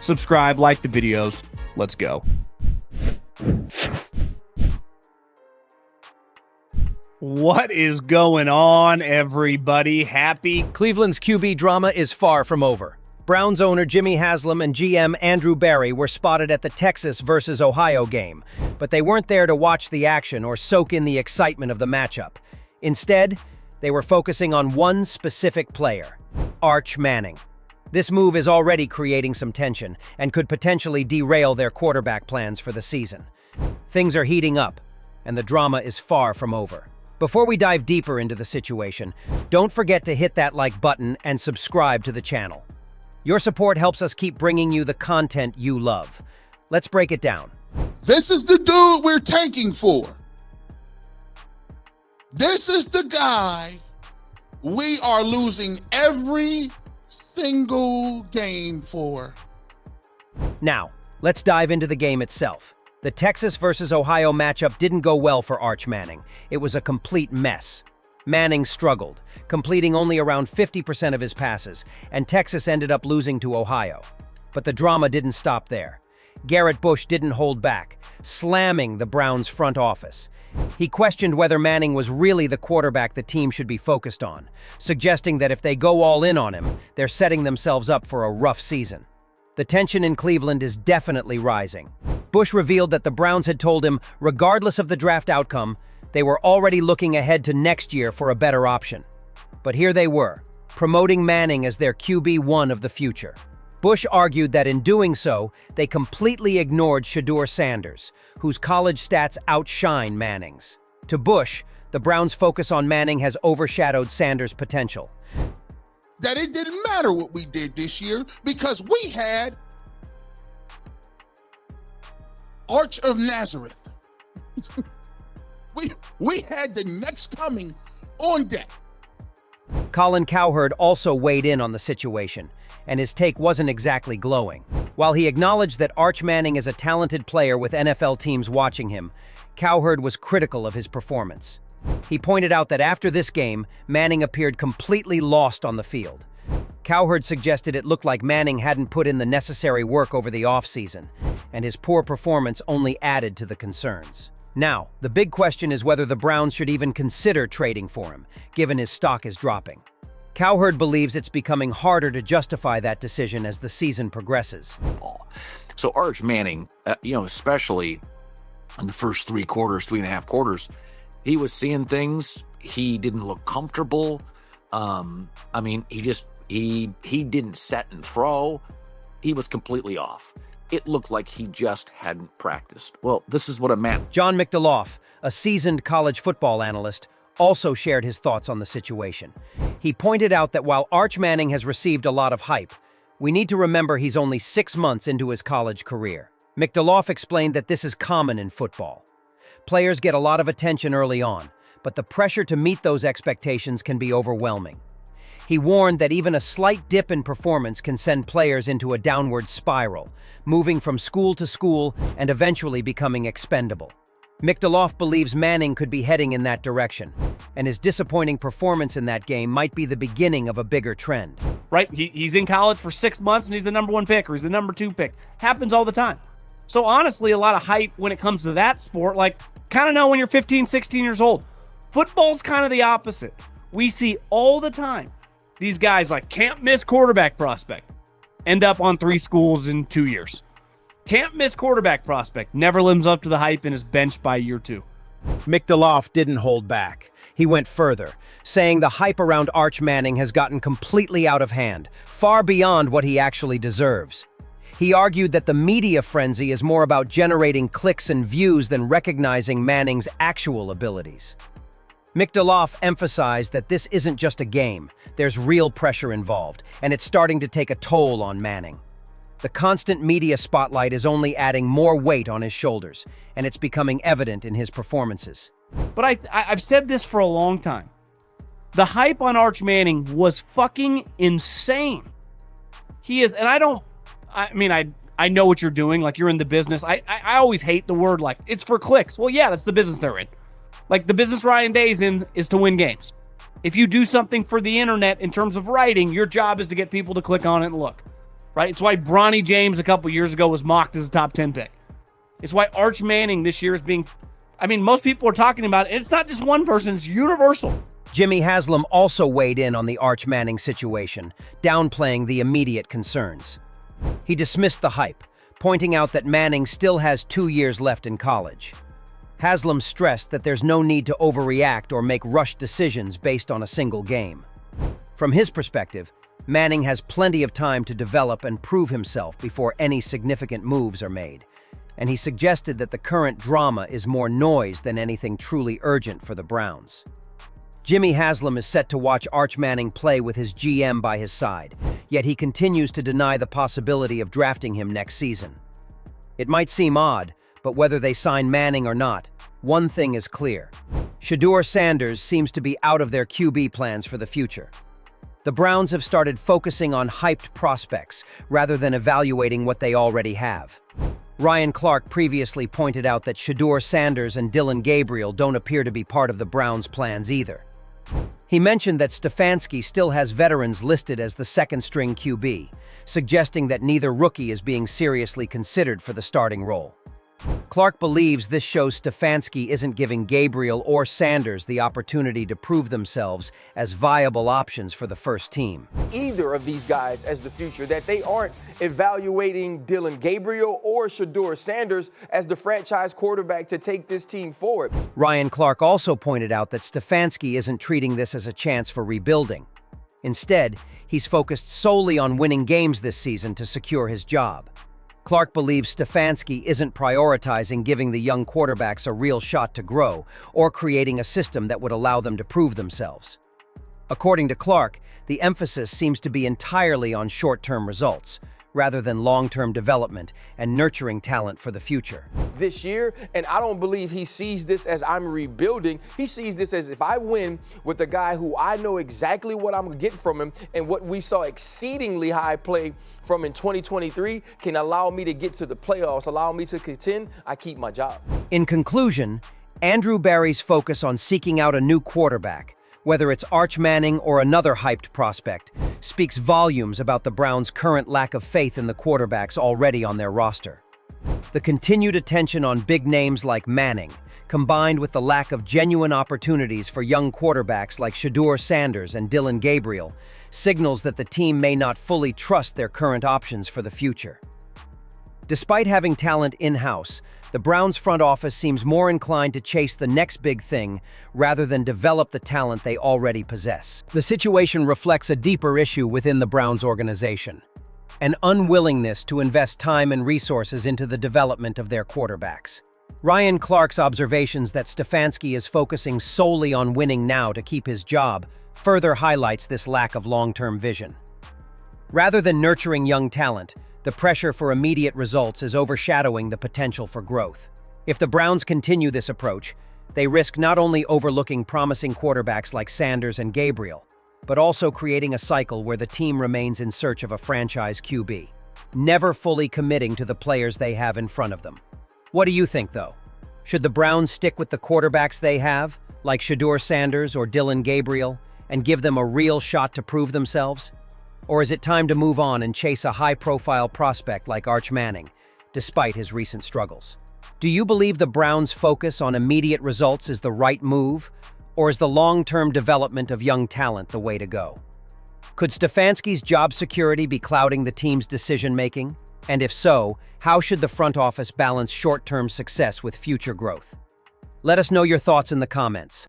subscribe, like the videos. Let's go. What is going on, everybody? Happy? Cleveland's QB drama is far from over. Browns owner Jimmy Haslam and GM Andrew Berry were spotted at the Texas versus Ohio game, but they weren't there to watch the action or soak in the excitement of the matchup. Instead, they were focusing on one specific player, Arch Manning. This move is already creating some tension and could potentially derail their quarterback plans for the season. Things are heating up, and the drama is far from over. Before we dive deeper into the situation, don't forget to hit that like button and subscribe to the channel. Your support helps us keep bringing you the content you love. Let's break it down. This is the dude we're tanking for. This is the guy we are losing every single game for. Now, let's dive into the game itself. The Texas versus Ohio matchup didn't go well for Arch Manning. It was a complete mess. Manning struggled, completing only around 50% of his passes, and Texas ended up losing to Ohio. But the drama didn't stop there. Garrett Bush didn't hold back, slamming the Browns' front office. He questioned whether Manning was really the quarterback the team should be focused on, suggesting that if they go all in on him, they're setting themselves up for a rough season. The tension in Cleveland is definitely rising. Bush revealed that the Browns had told him, regardless of the draft outcome, they were already looking ahead to next year for a better option. But here they were, promoting Manning as their QB1 of the future. Bush argued that in doing so, they completely ignored Shedeur Sanders, whose college stats outshine Manning's. To Bush, the Browns' focus on Manning has overshadowed Sanders' potential. That it didn't matter what we did this year because we had Arch of Nazareth. we had the next coming on deck. Colin Cowherd also weighed in on the situation, and his take wasn't exactly glowing. While he acknowledged that Arch Manning is a talented player with NFL teams watching him, Cowherd was critical of his performance. He pointed out that after this game, Manning appeared completely lost on the field. Cowherd suggested it looked like Manning hadn't put in the necessary work over the offseason, and his poor performance only added to the concerns. Now, the big question is whether the Browns should even consider trading for him, given his stock is dropping. Cowherd believes it's becoming harder to justify that decision as the season progresses. So Arch Manning, especially in the first 3.5 quarters, he was seeing things. He didn't look comfortable. He didn't set and throw. He was completely off. It looked like he just hadn't practiced. Well, this is what it meant. John McDeloff, a seasoned college football analyst, also shared his thoughts on the situation. He pointed out that while Arch Manning has received a lot of hype, we need to remember he's only 6 months into his college career. McDeloff explained that this is common in football. Players get a lot of attention early on, but the pressure to meet those expectations can be overwhelming. He warned that even a slight dip in performance can send players into a downward spiral, moving from school to school and eventually becoming expendable. McDeloff believes Manning could be heading in that direction, and his disappointing performance in that game might be the beginning of a bigger trend. Right? He's in college for 6 months and he's the number 1 pick or he's the number 2 pick. Happens all the time. So honestly, a lot of hype when it comes to that sport, kind of know when you're 15, 16 years old. Football's kind of the opposite. We see all the time these guys can't miss quarterback prospect, end up on 3 schools in 2 years. Can't miss quarterback prospect, never lives up to the hype and is benched by year 2. McDeloff didn't hold back. He went further, saying the hype around Arch Manning has gotten completely out of hand, far beyond what he actually deserves. He argued that the media frenzy is more about generating clicks and views than recognizing Manning's actual abilities. McDeloff emphasized that this isn't just a game, there's real pressure involved, and it's starting to take a toll on Manning. The constant media spotlight is only adding more weight on his shoulders, and it's becoming evident in his performances. But I've said this for a long time. The hype on Arch Manning was fucking insane. He is, and I know what you're doing, you're in the business. I always hate the word it's for clicks. Well, yeah, that's the business they're in. The business Ryan Day's in is to win games. If you do something for the internet in terms of writing, your job is to get people to click on it and look. right? It's why Bronny James a couple years ago was mocked as a top 10 pick. It's why Arch Manning this year is being, most people are talking about it. It's not just one person, it's universal. Jimmy Haslam also weighed in on the Arch Manning situation, downplaying the immediate concerns. He dismissed the hype, pointing out that Manning still has 2 years left in college. Haslam stressed that there's no need to overreact or make rushed decisions based on a single game. From his perspective, Manning has plenty of time to develop and prove himself before any significant moves are made, and he suggested that the current drama is more noise than anything truly urgent for the Browns. Jimmy Haslam is set to watch Arch Manning play with his GM by his side, yet he continues to deny the possibility of drafting him next season. It might seem odd, but whether they sign Manning or not, one thing is clear. Shedeur Sanders seems to be out of their QB plans for the future. The Browns have started focusing on hyped prospects rather than evaluating what they already have. Ryan Clark previously pointed out that Shedeur Sanders and Dillon Gabriel don't appear to be part of the Browns' plans either. He mentioned that Stafanski still has veterans listed as the second-string QB, suggesting that neither rookie is being seriously considered for the starting role. Clark believes this shows Stafanski isn't giving Gabriel or Sanders the opportunity to prove themselves as viable options for the first team. Either of these guys as the future, that they aren't evaluating Dillon Gabriel or Shedeur Sanders as the franchise quarterback to take this team forward. Ryan Clark also pointed out that Stafanski isn't treating this as a chance for rebuilding. Instead, he's focused solely on winning games this season to secure his job. Clark believes Stafanski isn't prioritizing giving the young quarterbacks a real shot to grow or creating a system that would allow them to prove themselves. According to Clark, the emphasis seems to be entirely on short-term results, rather than long-term development and nurturing talent for the future. This year, and I don't believe he sees this as I'm rebuilding. He sees this as if I win with a guy who I know exactly what I'm going to get from him and what we saw exceedingly high play from in 2023 can allow me to get to the playoffs, allow me to contend, I keep my job. In conclusion, Andrew Barry's focus on seeking out a new quarterback, whether it's Arch Manning or another hyped prospect, speaks volumes about the Browns' current lack of faith in the quarterbacks already on their roster. The continued attention on big names like Manning, combined with the lack of genuine opportunities for young quarterbacks like Shedeur Sanders and Dillon Gabriel, signals that the team may not fully trust their current options for the future. Despite having talent in-house, the Browns front office seems more inclined to chase the next big thing rather than develop the talent they already possess. The situation reflects a deeper issue within the Browns organization: an unwillingness to invest time and resources into the development of their quarterbacks. Ryan Clark's observations that Stafanski is focusing solely on winning now to keep his job further highlights this lack of long-term vision. Rather than nurturing young talent, the pressure for immediate results is overshadowing the potential for growth. If the Browns continue this approach, they risk not only overlooking promising quarterbacks like Sanders and Gabriel, but also creating a cycle where the team remains in search of a franchise QB, never fully committing to the players they have in front of them. What do you think, though? Should the Browns stick with the quarterbacks they have, like Shedeur Sanders or Dillon Gabriel, and give them a real shot to prove themselves? Or is it time to move on and chase a high-profile prospect like Arch Manning, despite his recent struggles? Do you believe the Browns' focus on immediate results is the right move, or is the long-term development of young talent the way to go? Could Stefanski's job security be clouding the team's decision-making? And if so, how should the front office balance short-term success with future growth? Let us know your thoughts in the comments.